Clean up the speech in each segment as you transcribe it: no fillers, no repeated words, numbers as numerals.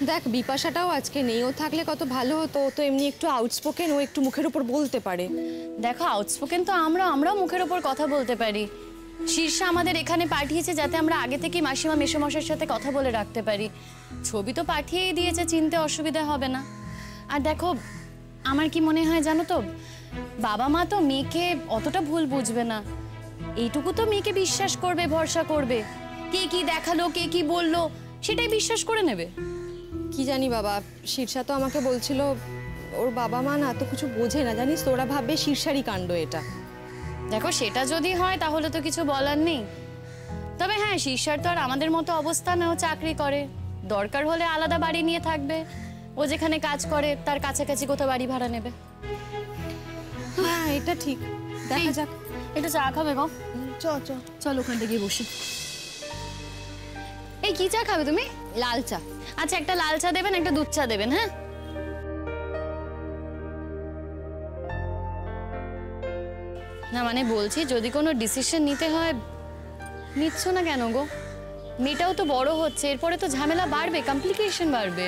দেখ বিপাশাটাও আজকে নেই, ও থাকলে কত ভালো হতো। ও তো এমনি একটু আউটস্পোকেন, ও একটু মুখের উপর বলতে পারে। দেখো আউটস্পোকেন তো আমরাও মুখের ওপর কথা বলতে পারি। শীর্ষা আমাদের এখানে পাঠিয়েছে যাতে আমরা আগে থেকে মাসিমা মেসোমশাইয়ের সাথে কথা বলে রাখতে পারি। ছবি তো পাঠিয়েই দিয়েছে, চিনতে অসুবিধা হবে না। আর দেখো আমার কি মনে হয় জানো তো, বাবা মা তো মেয়েকে অতটা ভুল বুঝবে না। এইটুকু তো মেয়েকে বিশ্বাস করবে, ভরসা করবে। কে কি দেখালো, কে কি বললো, সেটাই বিশ্বাস করে নেবে। কি জানি বাবা, শীর্ষা তো আমাকে বলছিল ওর বাবা মা না এত কিছু বোঝে না, জানিস, তোরা ভাববে শীর্ষারই কাণ্ড এটা। দেখো সেটা যদি হয় তাহলে তো কিছু বলার নেই। তবে হ্যাঁ, শীর্ষার তো আর আমাদের মতো অবস্থা না, ও চাকরি করে, দরকার হলে আলাদা বাড়ি নিয়ে থাকবে। ও যেখানে কাজ করে তার কাছাকাছি কোথাও বাড়ি ভাড়া নেবে। হ্যাঁ এটা ঠিক, দেখা যাক। একটু চা খাবে গো? চল ওখানটা গিয়ে বসি। এই কি চা খাবে তুমি? লাল চা। আচ্ছা একটা লাল চা দেবেন, একটা দুধ চা দেবেন। হ্যাঁ না মানে বলছি, যদি কোনো ডিসিশন নিতে হয়, নিচ্ছ না কেন গো? মেয়েটাও তো বড় হচ্ছে, এরপরে তো ঝামেলা বাড়বে, কমপ্লিকেশন বাড়বে।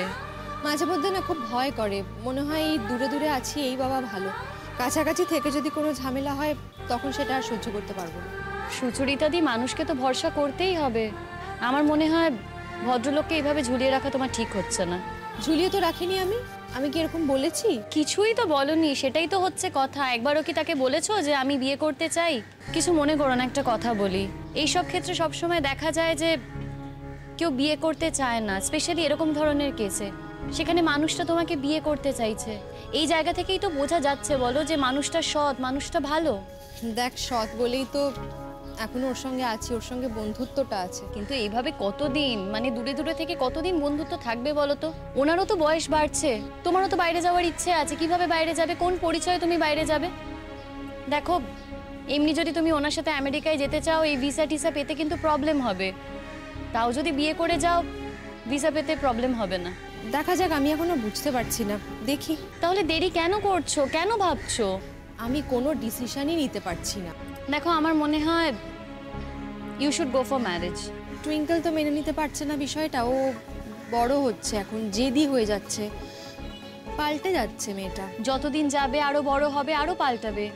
মাঝে মধ্যে না খুব ভয় করে, মনে হয় এই দূরে দূরে আছি এই বাবা ভালো, কাছাকাছি থেকে যদি কোনো ঝামেলা হয় তখন সেটা আর সহ্য করতে পারবো না। সুচরিতা দি, মানুষকে তো ভরসা করতেই হবে। আমার মনে হয় ভদ্রলোককে এইভাবে ঝুলিয়ে রাখা তোমার ঠিক হচ্ছে না। ঝুলিয়ে তো রাখিনি আমি কি এরকম বলেছি? কিছুই তো বলনি, সেটাই তো হচ্ছে কথা। একবারও কি তাকে বলেছো যে আমি বিয়ে করতে চাই? কিছু মনে করো না, একটা কথা বলি। এইসব ক্ষেত্রে সবসময় দেখা যায় যে কেউ বিয়ে করতে চায় না, স্পেশালি এরকম ধরনের কেসে। সেখানে মানুষটা তোমাকে বিয়ে করতে চাইছে, এই জায়গা থেকেই তো বোঝা যাচ্ছে বলো যে মানুষটা সৎ, মানুষটা ভালো। দেখ সৎ বলেই তো এখনো ওর সঙ্গে আছি, ওর সঙ্গে বন্ধুত্বটা আছে। কিন্তু এইভাবে কতদিন, মানে দূরে দূরে থেকে কতদিন বন্ধুত্ব থাকবে বলো তো? ওনারও তো বয়স বাড়ছে, তোমারও তো বাইরে যাওয়ার ইচ্ছে আছে। কিভাবে বাইরে যাবে, কোন পরিচয়ে তুমি বাইরে যাবে? দেখো এমনি যদি তুমি ওনার সাথে আমেরিকায় যেতে চাও, এই ভিসা টিসা পেতে কিন্তু প্রবলেম হবে। তাও যদি বিয়ে করে যাও, ভিসা পেতে প্রবলেম হবে না। দেখা যাক, আমি এখনো বুঝতে পারছি না, দেখি। তাহলে দেরি কেন করছো, কেন ভাবছো? আমি কোনো ডিসিশনই নিতে পারছি না। দেখো আমার মনে হয় you should go for marriage. Twinkle তো মেনে নিতে পারছে না বিষয়টা, ও বড় হচ্ছে এখন, জেদি হয়ে যাচ্ছে, পাল্টে যাচ্ছে মেয়েটা। যতদিন যাবে আরো বড় হবে, আরো পাল্টাবে।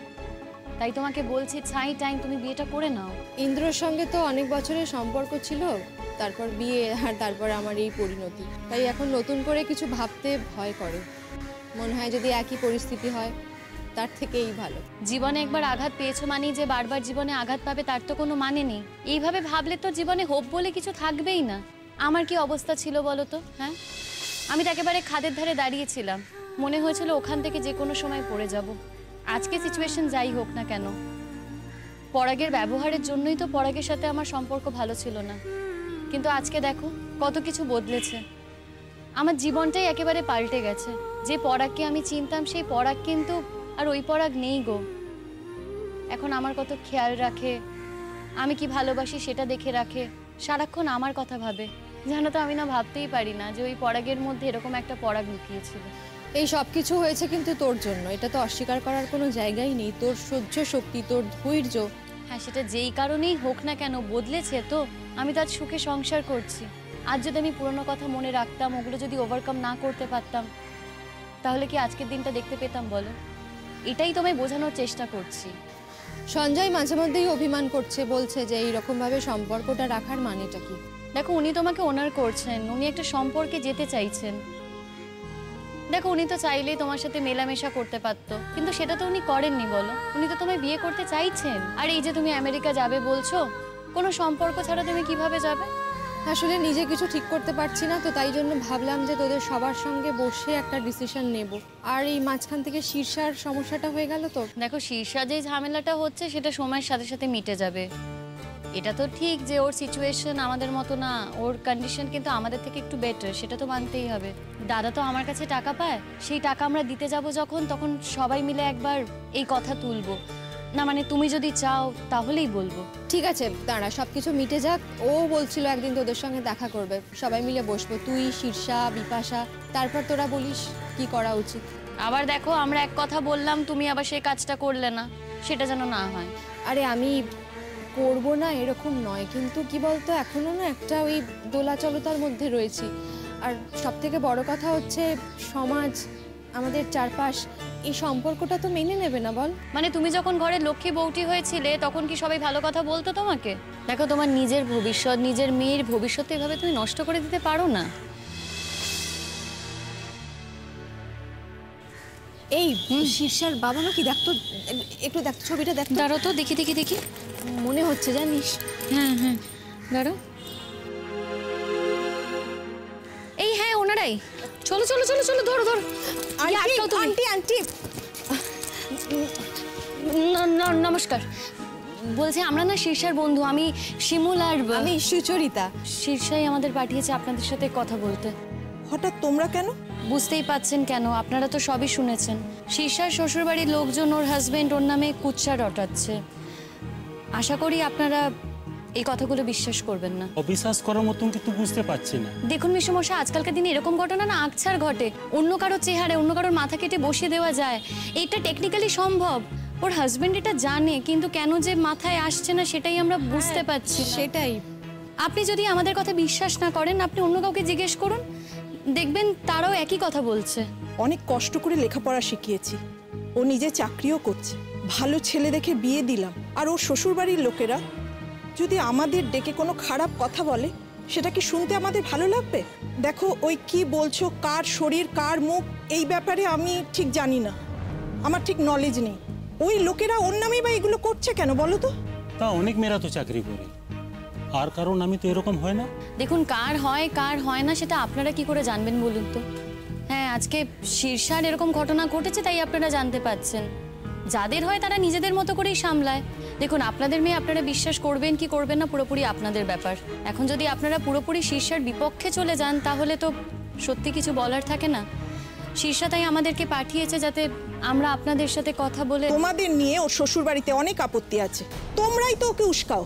তাই তোমাকে বলছি ছাই টাইম, তুমি বিয়েটা করে নাও। ইন্দ্রর সঙ্গে তো অনেক বছরের সম্পর্ক ছিল, তারপর বিয়ে, আর তারপর আমার এই পরিণতি। তাই এখন নতুন করে কিছু ভাবতে ভয় করে। মনে হয় যদি একই পরিস্থিতি হয় তার থেকে এই ভালো। জীবনে একবার আঘাত পেয়েছো মানে যে বারবার জীবনে আঘাত পাবে তার তো কোনো মানে নেই। এইভাবে ভাবলে তো জীবনে হোপ বলে কিছু থাকবেই না। আমার কি অবস্থা ছিল বলো তো? হ্যাঁ, আমি তো একেবারে খাদের ধারে দাঁড়িয়েছিলাম, মনে হয়েছিল ওখান থেকে যে কোনো সময় পড়ে যাব। আজকে সিচুয়েশন যাই হোক না কেন, পরাগের ব্যবহারের জন্যই তো পরাগের সাথে আমার সম্পর্ক ভালো ছিল না। কিন্তু আজকে দেখো কত কিছু বদলেছে, আমার জীবনটাই একেবারে পাল্টে গেছে। যে পরাগকে আমি চিনতাম সেই পরাগ কিন্তু আর ওই পরাগ নেই গো। এখন আমার কত খেয়াল রাখে, আমি কি ভালোবাসি সেটা দেখে রাখে, সারাক্ষণ আমার কথা ভাবে। জানো তো আমি না ভাবতেই পারি না যে ওই পরাগের মধ্যে এরকম একটা পরাগ লুকিয়েছিল। এই সব কিছু হয়েছে কিন্তু তোর জন্য, এটা তো অস্বীকার করার কোনো জায়গাই নেই। তোর সহ্য শক্তি, তোর ধৈর্য। হ্যাঁ সেটা যেই কারণেই হোক না কেন বদলেছে তো। আমি তো আজ সুখে সংসার করছি। আজ যদি আমি পুরনো কথা মনে রাখতাম, ওগুলো যদি ওভারকাম না করতে পারতাম, তাহলে কি আজকের দিনটা দেখতে পেতাম বলো? এটাই তোমায় বোঝানোর চেষ্টা করছি। সঞ্জয় মাঝে মধ্যেই অভিমান করছে, বলছে যে এইরকমভাবে সম্পর্কটা রাখার মানেটা কি। দেখো উনি তোমাকে অনার করছেন, উনি একটা সম্পর্কে যেতে চাইছেন। দেখো উনি তো চাইলেই তোমার সাথে মেলামেশা করতে পারতো, কিন্তু সেটা তো উনি করেননি বলো। উনি তো তোমায় বিয়ে করতে চাইছেন। আর এই যে তুমি আমেরিকা যাবে বলছো, কোনো সম্পর্ক ছাড়া তুমি কিভাবে যাবে? আসলে নিজে কিছু ঠিক করতে পারছি না, তো তাই জন্য ভাবলাম যে তোদের সবার সঙ্গে বসে একটা ডিসিশন নেব। আর এই মাঝখান থেকে শীর্ষার সমস্যাটা হয়ে গেল তো। দেখো শীর্ষা যে ঝামেলাটা হচ্ছে সেটা সময়ের সাথে সাথে মিটে যাবে। এটা তো ঠিক যে ওর সিচুয়েশন আমাদের মতো না, ওর কন্ডিশন কিন্তু আমাদের থেকে একটু বেটার, সেটা তো মানতেই হবে। দাদা তো আমার কাছে টাকা পায়, সেই টাকা আমরা দিতে যাব যখন, তখন সবাই মিলে একবার এই কথা তুলবো না। মানে তুমি যদি চাও তাহলেই বলবো। ঠিক আছে দাঁড়া, সব কিছু মিটে যাক। ও বলছিল একদিন তোদের সঙ্গে দেখা করবে, সবাই মিলে বসবো, তুই, শীর্ষা, বিপাশা, তারপর তোরা বলিস কি করা উচিত। আবার দেখো আমরা এক কথা বললাম, তুমি আবার সেই কাজটা করলে না, সেটা যেন না হয়। আরে আমি করবো না এরকম নয়, কিন্তু কি বলতো এখনো না একটা ওই দোলাচলতার মধ্যে রয়েছি। আর সবথেকে বড় কথা হচ্ছে সমাজ, আমাদের চারপাশ এই সম্পর্কটা তো মেনে নেবে না বল। মানে তুমি যখন ঘরের লক্ষ্মী বউটি হয়েছিলে তখন কি সবাই ভালো কথা বলতো তোমাকে? দেখো, তোমার নিজের ভবিষ্যৎ, নিজের মেয়ের ভবিষ্যৎ এভাবে তুমি নষ্ট করে দিতে পারো না। এই শীর্ষার বাবা মা কি দেখতো, একটু দেখতো ছবিটা দেখতো। দাঁড়াও তো, দেখি দেখি দেখি। মনে হচ্ছে জানিস। হ্যাঁ হ্যাঁ, দাঁড়াও। এই হ্যাঁ, ওনারাই। চলো চলো চলো চলো, ধরো ধরো। আন্টি আন্টি, নমস্কার। বলছি আমরা না শীর্ষার বন্ধু, আমি শিমুল আর আমি সুচরিতা। শীর্ষাই আমাদের পাঠিয়েছে আপনাদের সাথে কথা বলতে। হঠাৎ তোমরা কেন? বুঝতেই পাচ্ছেন কেন, আপনারা তো সবই শুনেছেন। শীর্ষার শ্বশুরবাড়ির লোকজন ওর হাজবেন্ড ওর নামে কুৎসা রটাচ্ছে। আশা করি আপনারা এই কথাগুলো বিশ্বাস করবেন না। অবিশ্বাস করার মতন কিন্তু বুঝতে পারছি না। দেখুন মিশুমশাই, আজকালকার দিনে এরকম ঘটনা না আকছার ঘটে। অন্য কারোর চেহারে অন্য কারোর মাথা কেটে বসিয়ে দেওয়া যায়, এইটা টেকনিক্যালি সম্ভব। ওর হাজবেন্ড এটা জানে, কিন্তু কেন যে মাথায় আসছে না সেটাই আমরা বুঝতে পারছি না। সেটাই। আপনি যদি আমাদের কথা বিশ্বাস না করেন, আপনি অন্য কাউকে জিজ্ঞেস করুন, দেখবেন তারাও একই কথা বলছে। অনেক কষ্ট করে লেখাপড়া শিখিয়েছি, ও নিজে চাকরিও করছে, ভালো ছেলে দেখে বিয়ে দিলাম। আর ওর শ্বশুরবাড়ির লোকেরা যদি আমাদের ডেকে কোনো খারাপ কথা বলে, সেটা কি শুনতে আমাদের ভালো লাগবে? দেখো, ওই কি বলছো, কার শরীর কার মুখ, এই ব্যাপারে আমি ঠিক জানি না, আমার ঠিক নলেজ নেই। ওই লোকেরা ওর নামেই বা এগুলো করছে কেন বলো তো? তা অনেক মেয়েরা তো চাকরি করে, আর কারণ আমি তো এরকম হয় না। দেখুন, কার হয় কার হয় না সেটা আপনারা কি করে জানবেন বলুন তো? হ্যাঁ, আজকে শীর্ষার এরকম ঘটনা ঘটেছে তাই আপনারা জানতে পাচ্ছেন। যাদের হয় তারা নিজেদের মতো করেই সামলায়। দেখুন, আপনাদের মেয়ে আপনারা বিশ্বাস করবেন কি করবেন না পুরোপুরি আপনাদের ব্যাপার। এখন যদি আপনারা পুরোপুরি শীর্ষার বিপক্ষে চলে যান তাহলে তো সত্যি কিছু বলার থাকে না। শীর্ষা তাই আমাদেরকে পাঠিয়েছে যাতে আমরা আপনাদের সাথে কথা বলে। তোমাদের নিয়ে ওর শ্বশুরবাড়িতে অনেক আপত্তি আছে, তোমরাই তো ওকে উস্কাও,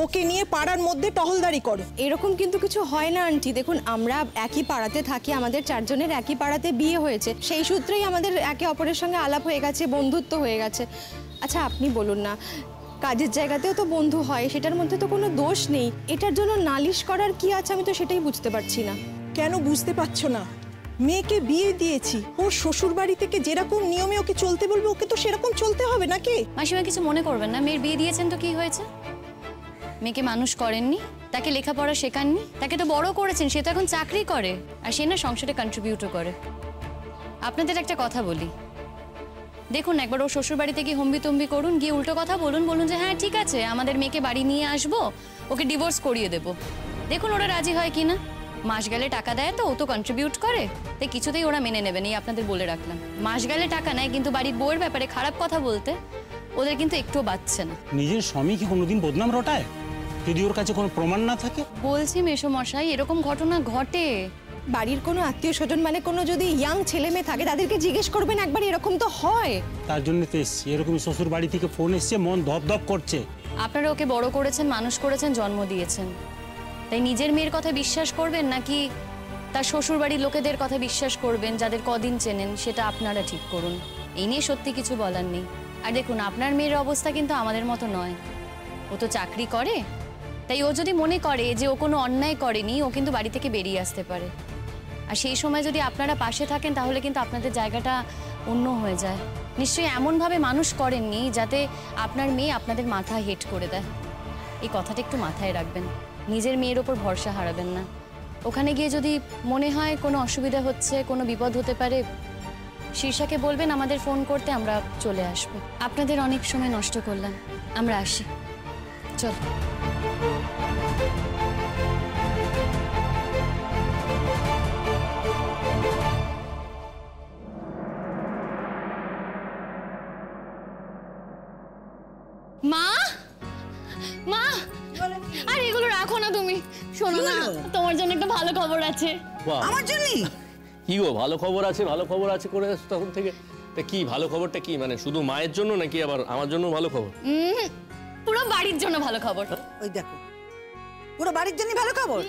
ওকে নিয়ে পাড়ার মধ্যে টহলদারি করো। এরকম কিন্তু কিছু হয় না আন্টি। দেখুন, আমরা একই পাড়াতে থাকি, আমাদের চারজনের একই পাড়াতে বিয়ে হয়েছে, সেই সূত্রেই আমাদের একে অপরের সঙ্গে আলাপ হয়ে গেছে, বন্ধুত্ব হয়ে গেছে। আচ্ছা আপনি বলুন না, কাজের জায়গাতেও তো বন্ধু হয়, সেটার মধ্যে তো কোনো দোষ নেই। এটার জন্য নালিশ করার কি আছে, আমি তো সেটাই বুঝতে পারছি না। কেন বুঝতে পারছো না? মেয়েকে বিয়ে দিয়েছি, ওর শ্বশুরবাড়ি থেকে যেরকম নিয়মে ওকে চলতে বলবে ওকে তো সেরকম চলতে হবে নাকি? মাসিমা কিছু মনে করবেন না, মেয়ের বিয়ে দিয়েছেন তো কি হয়েছে? মেয়েকে মানুষ করেননি, তাকে লেখাপড়া শেখাননি, তাকে তো বড় করেছেন, সে তো এখন চাকরি করে, আর সে না সংসারে কন্ট্রিবিউটও করে। আপনাদের একটা কথা বলি, দেখুন একবার ওর শ্বশুর বাড়িতে গিয়ে হম্বিতম্বি করুন, গিয়ে উল্টো কথা বলুন, বলুন যে হ্যাঁ ঠিক আছে, আমাদের মেয়েকে বাড়ি নিয়ে আসবো, ওকে ডিভোর্স করিয়ে দেবো। দেখুন ওরা রাজি হয় কিনা। মাস গেলে টাকা দেয় তো, ও তো কন্ট্রিবিউট করে, তাই কিছুতেই ওরা মেনে নেবেন, এই আপনাদের বলে রাখলাম। মাস গেলে টাকা নেয়, কিন্তু বাড়ির বউয়ের ব্যাপারে খারাপ কথা বলতে ওদের কিন্তু একটুও বাচ্ছে না। নিজের স্বামী কি কোনোদিন বদনাম রটায় যদি ওর কাছে কোনো প্রমাণ না থাকে? বলছি মেসোমশাই, এরকম ঘটনা ঘটে। বাড়ির কোনো আত্মীয় স্বজন মানে কোনো যদি ইয়াং ছেলে মেয়ে থাকে তাদেরকে জিজ্ঞেস করবেন একবার, এরকম তো হয়। তার জন্য তো এসছি, এরকমই শ্বশুর বাড়ি থেকে ফোন এসছে, মন ধপধপ করছে। আপনারা ওকে বড় করেছেন, মানুষ করেছেন, জন্ম দিয়েছেন, তাই নিজের মেয়ের কথা বিশ্বাস করবেন নাকি তার শ্বশুর বাড়ির লোকেদের কথা বিশ্বাস করবেন যাদের কদিন চেনেন, সেটা আপনারা ঠিক করুন। এই নিয়ে সত্যি কিছু বলার নেই। আর দেখুন, আপনার মেয়ের অবস্থা কিন্তু আমাদের মতো নয়, ও তো চাকরি করে, তাই ও যদি মনে করে যে ও কোনো অন্যায় করেনি, ও কিন্তু বাড়ি থেকে বেরিয়ে আসতে পারে। আর সেই সময় যদি আপনারা পাশে থাকেন তাহলে কিন্তু আপনাদের জায়গাটা অন্য হয়ে যায়। নিশ্চয়ই এমনভাবে মানুষ করেননি যাতে আপনার মেয়ে আপনাদের মাথা হেট করে দেয়। এই কথাটা একটু মাথায় রাখবেন, নিজের মেয়ের ওপর ভরসা হারাবেন না। ওখানে গিয়ে যদি মনে হয় কোনো অসুবিধা হচ্ছে, কোনো বিপদ হতে পারে, শীর্ষাকে বলবেন আমাদের ফোন করতে, আমরা চলে আসবো। আপনাদের অনেক সময় নষ্ট করলাম, আমরা আসি, চল। মা, মা, আর এগুলো রাখো না তুমি, শোনো না, তোমার জন্য একটা ভালো খবর আছে। আমার জন্য কি গো? ভালো খবর আছে, ভালো খবর আছে করে আসছো তখন থেকে। তা কি ভালো খবরটা কি? মানে শুধু মায়ের জন্য নাকি আবার আমার জন্য ভালো খবর? পুরো বাড়ির জন্য ভালো খবর। ওই দেখো, পুরো বাড়ির জন্য ভালো খবর।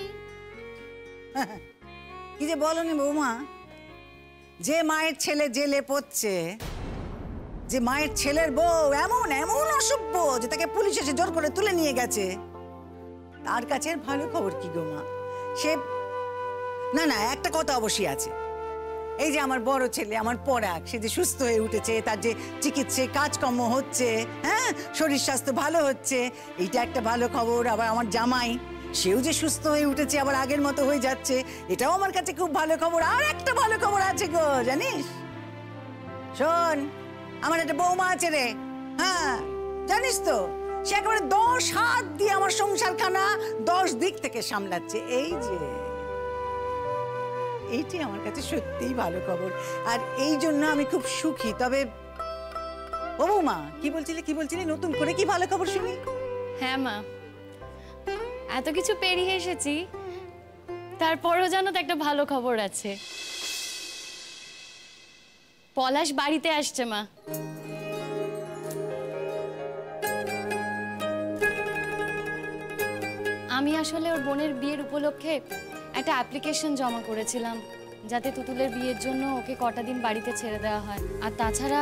কি যে বলনি বৌমা, যে মায়ের ছেলে জেলে পড়ছে, যে মায়ের ছেলের বউ এমন এমন অসভ্য যে তাকে পুলিশ এসে জোর করে তুলে নিয়ে গেছে, তার কাছে ভালো খবর কি গো মা? সে না না, একটা কথা অবশ্যই আছে। এই যে আমার বড় ছেলে, আমার পরাগ, সে যে সুস্থ হয়ে উঠেছে, তার যে চিকিৎসা কাজকর্ম হচ্ছে, হ্যাঁ, শরীর স্বাস্থ্য ভালো হচ্ছে, এইটা একটা ভালো খবর। আবার আমার জামাই, সেও যে সুস্থ হয়ে উঠেছে, আবার আগের মতো হয়ে যাচ্ছে, এটাও আমার কাছে খুব ভালো খবর। আর একটা ভালো খবর আছে গো, জানিস? শোন, আমার একটা বৌমা আছে রে, হ্যাঁ, জানিস তো, সে একেবারে 10 হাত দিয়ে আমার সংসারখানা 10 দিক থেকে সামলাচ্ছে। এইটি আমার কাছে সত্যিই ভালো খবর, আর এই জন্য আমি খুব সুখী। তবে ও বৌমা, কি বলছিলে নতুন করে কি ভালো খবর শুনি? হ্যাঁ মা, এত কিছু পেরিয়ে এসেছি, তারপরও জানো তো একটা ভালো খবর আছে। পলাশ বাড়িতে আসছে মা। আমি আসলে ওর বোনের বিয়ের উপলক্ষে একটা অ্যাপ্লিকেশন জমা করেছিলাম, যাতে তুতুলের বিয়ের জন্য ওকে কটা দিন বাড়িতে ছেড়ে দেওয়া হয়। আর তাছাড়া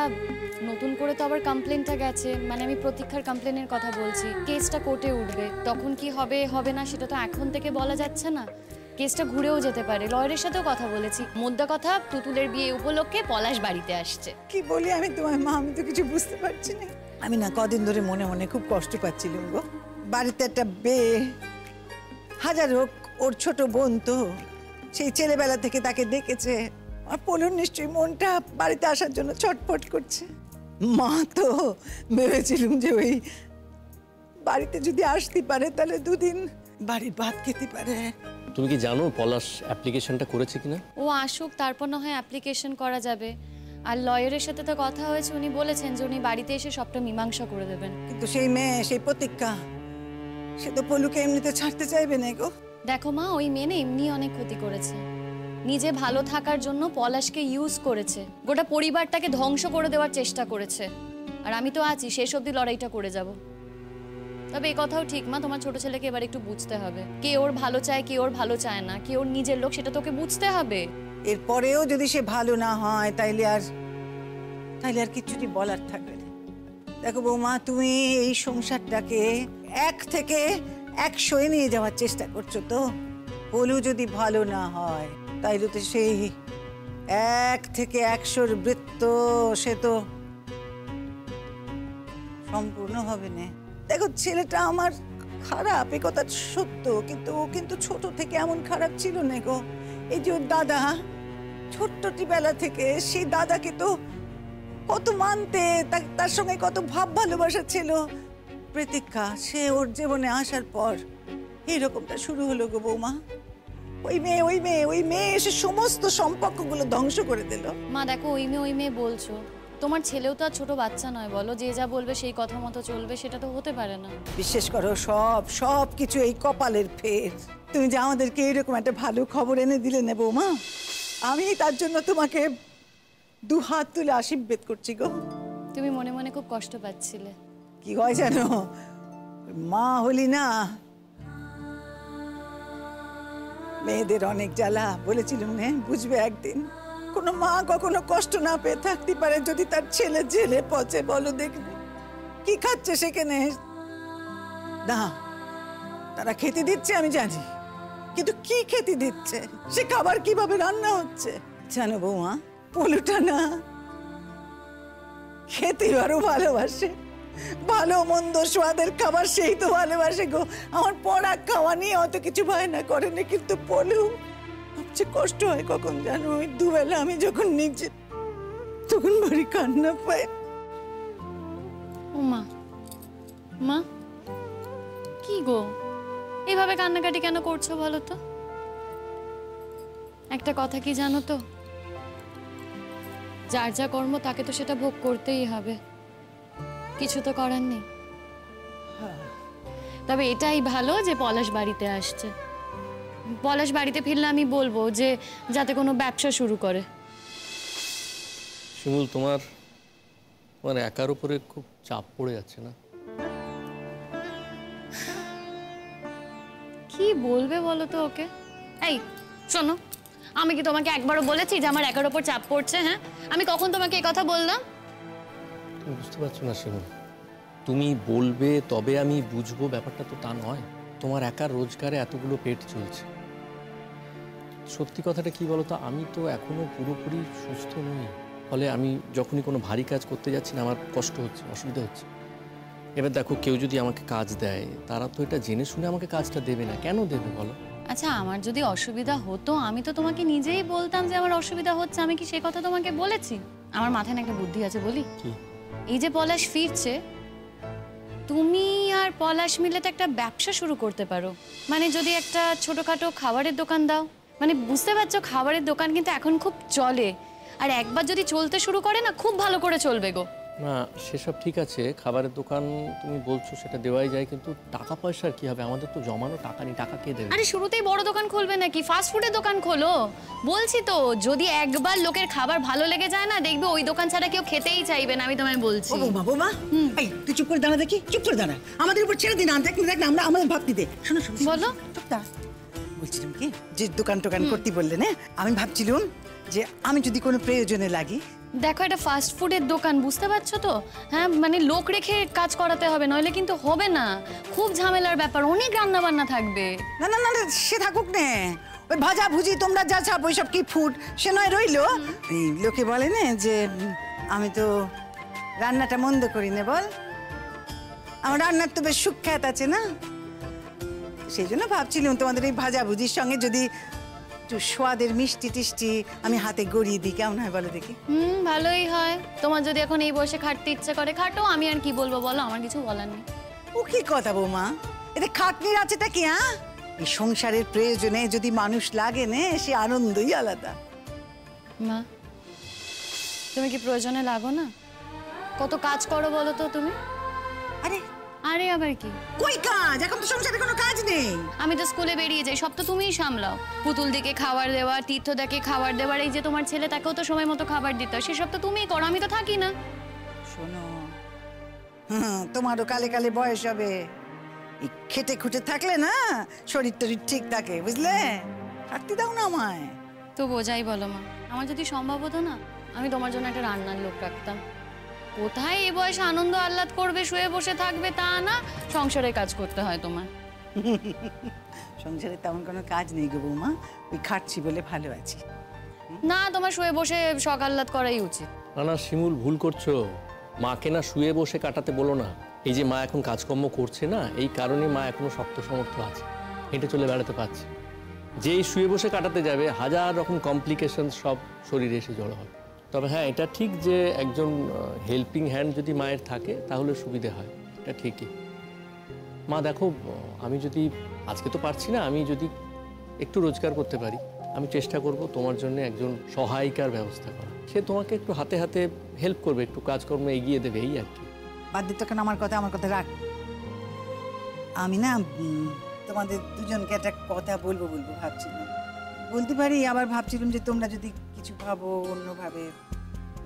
নতুন করে তো আবার কমপ্লেনটা গেছে, মানে আমি প্রতীক্ষার কমপ্লেনের কথা বলছি। কেসটা কোর্টে উঠবে, তখন কি হবে হবে না সেটা তো এখন থেকে বলা যাচ্ছে না। কেসটা ঘুরেও যেতে পারে, লয়ারের সাথেও কথা বলেছি। মোদ্দা কথা, তুতুলের বিয়ে উপলক্ষে পলাশ বাড়িতে আসছে। কি বলি আমি তোমার মা, আমি তো কিছু বুঝতে পারছি না। আমি না কদিন ধরে মনে মনে খুব কষ্ট পাচ্ছিলাম গো। বাড়িতে একটা মেয়ে, হাজার হোক ওর ছোট বোন, তো সেই ছেলেবেলা থেকে তাকে দেখেছে। আর পলুর নিশ্চয়ই মনটা বাড়িতে আসার জন্য ছটফট করছে। মা তো ভেবেছিলাম যে ওই বাড়িতে যদি আসতে পারে, তাহলে দুদিন বাড়ির ভাত খেতে পারে। তুমি কি জানো পলাশ অ্যাপ্লিকেশনটা করেছে কিনা? ও আসুক, তারপর না হয় অ্যাপ্লিকেশন করা যাবে। আর লয়ারের সাথে তো কথা হয়েছে, উনি বলেছেন যে উনি বাড়িতে এসে সবটা মীমাংসা করে দেবেন। কিন্তু সেই মেয়ে, সেই প্রতীক্ষা, সে তো পলুকে এমনিতে ছাড়তে চাইবে না গো। দেখো মা, ওই মেয়ে না এমনি অনেক ক্ষতি করেছে। নিজে ভালো থাকার জন্য পলাশকে ইউজ করেছে, গোটা পরিবারটাকে ধ্বংস করে দেওয়ার চেষ্টা করেছে। আর আমি তো আছি, শেষ অবধি লড়াইটা করে যাব। তবে এই কথাও ঠিক মা, তোমার ছোট ছেলেকে এবার একটু বুঝতে হবে, কে ওর ভালো চায়, কে ওর ভালো চায় না, কে ওর নিজের লোক, সেটা তোকে বুঝতে হবে। এরপরেও যদি সে ভালো না হয়, তাইলে আর কিছুই বলার থাকবে না। দেখো বৌমা, তুমি এই সংসারটাকে 1 থেকে 100 নিয়ে যাওয়ার চেষ্টা করছো। তো পলু যদি ভালো না হয়, তাইলে তো সেই 1 থেকে 100-র বৃত্ত সে তো সম্পূর্ণ হবে না। দেখো, ছেলেটা আমার খারাপ, এ কথা সত্য, কিন্তু ও কিন্তু ছোট থেকে এমন খারাপ ছিল না গো। এই যে ওর দাদা, ছোট্টটি বেলা থেকে সেই দাদাকে তো কত মানতে, তার সঙ্গে কত ভাব ভালোবাসা ছিল। প্রতীক্ষা, সে ওর জীবনে আসার পর এইরকমটা শুরু হলো গো বৌমা। ওই মেয়ে এসে সমস্ত সম্পর্কগুলো ধ্বংস করে দিল। মা দেখো, ওই মেয়ে বলছো, তোমার ছেলেও তো আর ছোট বাচ্চা নয় বলো, যে যা বলবে সেই কথা মতো চলবে, সেটা তো হতে পারে না। বিশ্বাস করো, সব কিছু এই কপালের ফের। তুমি যে আমাদেরকে এরকম একটা ভালো খবর এনে দিলে না বৌমা, আমি তার জন্য তোমাকে 2 হাত তুলে আশীর্বাদ করছি গো। তুমি মনে মনে খুব কষ্ট পাচ্ছিলে। কি হয় জানো, মা হলি না, মেয়েদের অনেক জ্বালা, বলেছিলাম না, বুঝবে একদিন। কোনো মা কখনো কষ্ট না পেয়ে থাকতে পারে যদি তার ছেলে জেলে পচে? বলো দেখবে কি খাচ্ছে সেখানে। না, তারা খেতে দিচ্ছে আমি জানি, কিন্তু কি খেতে দিচ্ছে, সে খাবার কিভাবে রান্না হচ্ছে জানো বৌমা? পলুটা না খেতে আরো ভালোবাসে, ভালো মন্দ স্বাদের খাবার সেই তো ভালোবাসে গো। আমার পড়া খাওয়া নিয়ে অত কিছু বায়না করে না, কিন্তু পলু সবচেয়ে কষ্ট হয় কখন জানো? ওই দুবেলা আমি যখন নিজে, তখন ভারী কান্না পায়। ও মা, মা কি গো, এইভাবে কান্নাকাটি কেন করছো বলো তো? একটা কথা কি জানো তো, যার যা কর্ম তাকে তো সেটা ভোগ করতেই হবে, কিছু তো করার নেই। তবে এটাই ভালো যে পলাশ বাড়িতে আসছে। পলাশ বাড়িতে ফিরলে আমি বলবো যে যাতে কোনো ব্যবসা শুরু করে। শিমুল, তোমার একার উপরে খুব চাপ পড়ে যাচ্ছে না? কি বলবে বলো তো ওকে? এই শোনো, আমি কি তোমাকে একবারও বলেছি যে আমার একার উপর চাপ পড়ছে? হ্যাঁ, আমি কখন তোমাকে এই কথা বললাম? তুমি বুঝতে পারছো না শিমুল, তুমি বলবে তবে আমি বুঝবো, ব্যাপারটা তো তা নয়। তোমার একার রোজগারে এতগুলো পেট চলছে, সত্যি কথাটা কি বলতো, আমি তো এখনো পুরোপুরি সুস্থ নই। ফলে আমি যখনই কোনো ভারী কাজ করতে যাচ্ছি না, আমার কষ্ট হচ্ছে, অসুবিধা হচ্ছে। এবার দেখো, কেউ যদি আমাকে কাজ দেয়, তারা তো এটা জেনে শুনে আমাকে কাজটা দেবে না। কেন দেবে বলো? আচ্ছা, আমার যদি অসুবিধা হতো আমি তো তোমাকে নিজেই বলতাম যে আমার অসুবিধা হচ্ছে। আমি কি সে কথা তোমাকে বলেছি? আমার মাথায় না একটা বুদ্ধি আছে, বলি। এই যে পলাশ ফিরছে, তুমি আর পলাশ মিলে তো একটা ব্যবসা শুরু করতে পারো। মানে যদি একটা ছোটখাটো খাবারের দোকান দাও, মানে বুঝতে পারছো, খাবারের দোকান কিন্তু এখন খুব চলে, আর একবার যদি চলতে শুরু করে না, খুব ভালো করে চলবে গো। না, সেসব ঠিক আছে, খাবারের দোকান তুমি বলছো, সেটা দেওয়াই যায়, কিন্তু টাকা পয়সার কি হবে? আমাদের তো জমানো টাকা নেই, টাকা কে দেবে? আরে শুরুতেই বড় দোকান খুলবে নাকি? ফাস্ট ফুডের দোকান খোলো। বলছি তো, যদি একবার লোকের খাবার ভালো লেগে যায় না, দেখবে ওই দোকান ছাড়া কেউ খেতেই চাইবে না। আমি তোমায় বলছি। ও বৌমা, বৌমা, এই তুই চুপ করে দাঁড়া দেখি, চুপ করে দাঁড়া, আমাদের উপর ছেড়ে দিন না, দেখ না আমরা আমাদের ভাবতে দে। শোনো শোনো, বলো। চুপ দাঁড়া। বলছিলাম কি, যে দোকান টোকান করতে বললে না, আমি ভাবছিলাম যে আমি যদি কোনো প্রয়োজনে লাগি। দেখো, এটা ফাস্ট ফুডের দোকান, বুঝতে পারছো তো? হ্যাঁ, মানে লোক রেখে কাজ করাতে হবে, নইলে কিন্তু হবে না। খুব ঝামেলার ব্যাপার, অনেক রান্না বান্না থাকবে। না না না, সে থাকুক না, ওই ভাজা ভুজি তোমরা যা ছাপ ওইসব কি ফুড, সে নয় রইলো। এই লোকে বলে না যে আমি তো রান্নাটা মন্দ করি না, বল। আমার রান্নার তো বেশ সুখ্যাত আছে না, সেই জন্য ভাবছিলাম তোমাদের এই ভাজা ভুজির সঙ্গে যদি একটু স্বাদের মিষ্টি টিষ্টি আমি হাতে গড়িয়ে দিই, কেমন হয় বলো দেখি? ভালোই হয়। তোমার যদি এখন এই বসে খাটতে ইচ্ছে করে খাটো, আমি আর কি বলবো বলো, আমার কিছু বলার নেই। ও কি কথা বৌমা, এতে খাটনির আছেটা কি? হ্যাঁ, এই সংসারের প্রয়োজনে যদি মানুষ লাগে না, সে আনন্দই আলাদা। মা, তুমি কি প্রয়োজনে লাগো না? কত কাজ করো বলো তো তুমি? আরে আরে আবার কি? কই কাজ? এখন তো সংসারে কোনো কাজ নেই। আমি তো স্কুলে বেরিয়ে যাই, সব তো তুমিই সামলাও। পুতুল দিকে খাবার দেওয়া, তীর্থদাকে খাবার দেওয়ার, এই যে তোমার ছেলে, তাকেও তো সময় মতো খাবার দিতে হয়, সেসব তো তুমিই করো, আমি তো থাকি না। শোনো, তোমারও কালে কালে বয়স হবে, এই খেটে খুঁটে থাকলে না শরীর টরীর ঠিক থাকে, বুঝলে? থাকতে দাও না আমায়। তো বোঝাই বলো মা, আমার যদি সম্ভব হতো না, আমি তোমার জন্য একটা রান্নার লোক রাখতাম। কোথায় এই বয়সে আনন্দ আহ্লাদ করবে, শুয়ে বসে থাকবে, তা না, সংসারের কাজ করতে হয় তোমার। সংসারে তেমন কোনো কাজ নেই গো বৌমা, ওই খাটছি বলে ভালো আছি। না, তোমার শুয়ে বসে শখ আহ্লাদ করাই উচিত। না না শিমুল, ভুল করছো। মাকে না শুয়ে বসে কাটাতে বলো না। এই যে মা এখন কাজকর্ম করছে না, এই কারণে মা এখনো শক্ত সমর্থ আছে, হেঁটে চলে বেড়াতে পারছে। যেই শুয়ে বসে কাটাতে যাবে, হাজার রকম কমপ্লিকেশন সব শরীরে এসে জড়ো হবে। তবে হ্যাঁ, এটা ঠিক যে একজন হেল্পিং হ্যান্ড যদি মায়ের থাকে তাহলে সুবিধে হয়, এটা ঠিকই। মা দেখো, আমি যদি আজকে তো পারছি না, আমি যদি একটু রোজগার করতে পারি, আমি চেষ্টা করব তোমার জন্য একজন সহায়িকার ব্যবস্থা করা। সে তোমাকে একটু হাতে হাতে হেল্প করবে, একটু কাজকর্ম এগিয়ে দেবে, এই আর কি। বাদ দিত কেন আমার কথা রাখ। আমি না তোমাদের দুজনকে একটা কথা বলবো ভাবছিলাম, বলতে পারি, আবার ভাবছিলাম যে তোমরা যদি কিছু ভাবো অন্যভাবে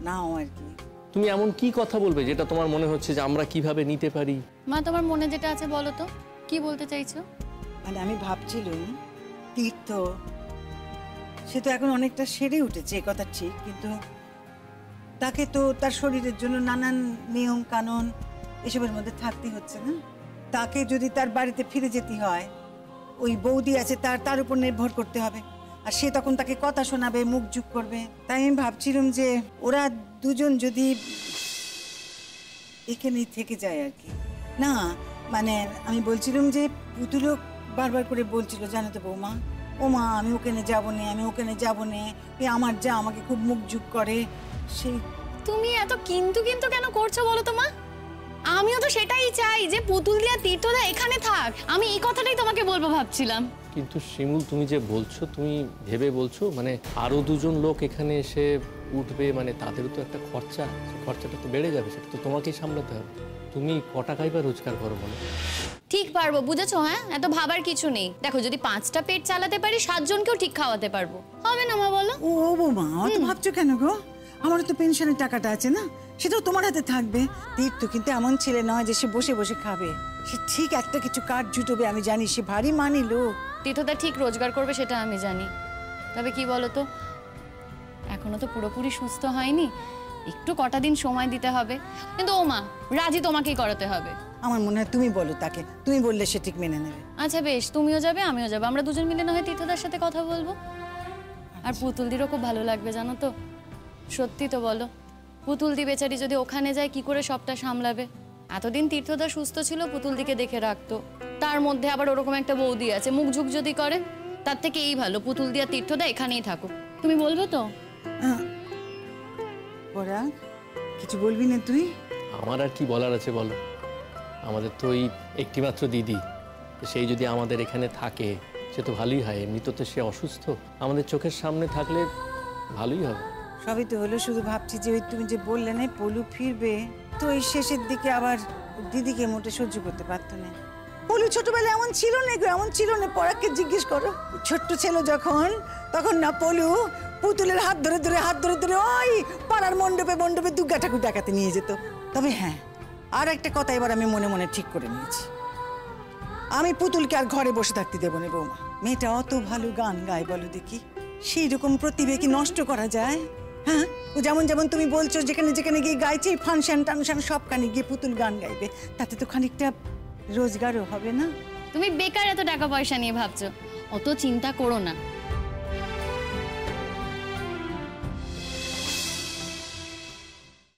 নাও আর কি। তুমি এমন কি কথা বলবে যেটা তোমার মনে হচ্ছে যে আমরা কিভাবে নিতে পারি? মা, তোমার মনে যেটা আছে বলো তো, কি বলতে চাইছো? মানে আমি ভাবছিলাম, তীর্থ সে তো এখন অনেকটা সেরে উঠেছে, এ কথা ঠিক, কিন্তু তাকে তো তার শরীরের জন্য নানান নিয়ম কানুন এসবের মধ্যে থাকতে হচ্ছে না। তাকে যদি তার বাড়িতে ফিরে যেতে হয়, ওই বৌদি আছে তার উপর নির্ভর করতে হবে, আর সে তখন তাকে কথা শোনাবে, মুখ জুক করবে। তাই আমি ভাবছিলাম যে ওরা দুজন যদি এখানেই থেকে যায় আর কি। না মানে আমি বলছিলাম যে পুতুলও বারবার করে বলছিল, জানো তো বৌমা, ও মা আমি ওখানে যাবো না, আমি ওখানে যাবো না, আমার যা আমাকে খুব মুখ জুক করে। সেই তুমি এত কিন্তু কিন্তু কেন করছো বলো তো মা? আমিও তো সেটাই চাই যে পুতুল দিয়া তীর্থদা এখানে থাক। আমি এই কথাটাই তোমাকে বলবো ভাবছিলাম। কিন্তু শিমুল, তুমি যে বলছো, তুমি ভেবে বলছো, মানে আরো দুজন লোক এখানে এসে উঠবে, মানে তাদেরও তো একটা খরচা, সেই খরচাটা তো বেড়ে যাবে, সেটা তো তোমাকেই সামলাতে হবে। তুমি ক টাকাই বা রোজগার করো বলো? ঠিক পারবো, বুঝেছো? হ্যাঁ, এত ভাবার কিছু নেই। দেখো, যদি 5টা পেট চালাতে পারি, 7 জনকেও ঠিক খাওয়াতে পারবো, হবে না মা বলো? ও বৌমা, অত ভাবছো কেন গো? আমারও তো পেনশনের টাকাটা আছে না, সেটাও তোমার হাতে থাকবে। তীর্থ কিন্তু এমন ছেলে নয় যে সে বসে বসে খাবে, সে ঠিক একটা কিছু কাজ জুটবে, আমি জানি। সে ভারী মানি লোক। তীর্থদা ঠিক রোজগার করবে, সেটা আমি জানি। তবে কি বলতো, এখনো তো পুরোপুরি সুস্থ হয়নি, একটু কটা দিন সময় দিতে হবে। কিন্তু ও মা, রাজি তোমাকেই করাতে হবে। আমার মনে হয় তুমি বলো তাকে, তুমি বললে সে ঠিক মেনে নেবে। আচ্ছা বেশ, তুমিও যাবে আমিও যাবো, আমরা দুজন মিলে না হয় তীর্থদার সাথে কথা বলবো। আর পুতুলদিরও খুব ভালো লাগবে জানো তো। সত্যি তো বলো, পুতুলদি বেচারি যদি ওখানে যায় কি করে সবটা সামলাবে? এতদিন তীর্থদা সুস্থ ছিল, পুতুলদিকে দেখে রাখতো, তার মধ্যে আবার ওরকম একটা বৌদি আছে, মুখ ঝুঁক যদি করে, তার থেকে এই ভালো পুতুলদি আর তীর্থদা এখানেই থাকুক। তুমি বলবে তো? পরাগ, কিছু বলবি না তুই? আমার আর কি বলার আছে বলো, আমাদের তো ওই একটিমাত্র দিদি, তো সেই যদি আমাদের এখানে থাকে সে তো ভালোই হয়। এমনি তো সে অসুস্থ, আমাদের চোখের সামনে থাকলে ভালোই হবে। সবই তো হলো, শুধু ভাবছি যে ওই তুমি যে বললে না পলু ফিরবে, তো এই শেষের দিকে আবার দিদিকে মোটে সহ্য করতে পারতো না। পলু ছোটবেলায় এমন ছিল না গো, এমন ছিল না। পরাগকে জিজ্ঞেস করো, ছোট্ট ছিল যখন, তখন না পলু পুতুলের হাত ধরে ধরে ওই পাড়ার মণ্ডপে মণ্ডপে দুর্গা ঠাকুর ডাকাতে নিয়ে যেত। তবে হ্যাঁ, আর একটা কথা এবার আমি মনে মনে ঠিক করে নিয়েছি, আমি পুতুলকে আর ঘরে বসে থাকতে দেবো না বৌমা। মেয়েটা অত ভালো গান গায় বলো দেখি, সেই রকম প্রতিভা কি নষ্ট করা যায়? হ্যাঁ, ও যেমন যেমন তুমি বলছো যেখানে যেখানে গিয়ে গাইছে, ফাংশন টাংশন সবখানে গিয়ে পুতুল গান গাইবে, তাতে তো খানিকটা রোজগারও হবে না? তুমি বেকার এত টাকা পয়সা নিয়ে ভাবছো, অত চিন্তা করো না।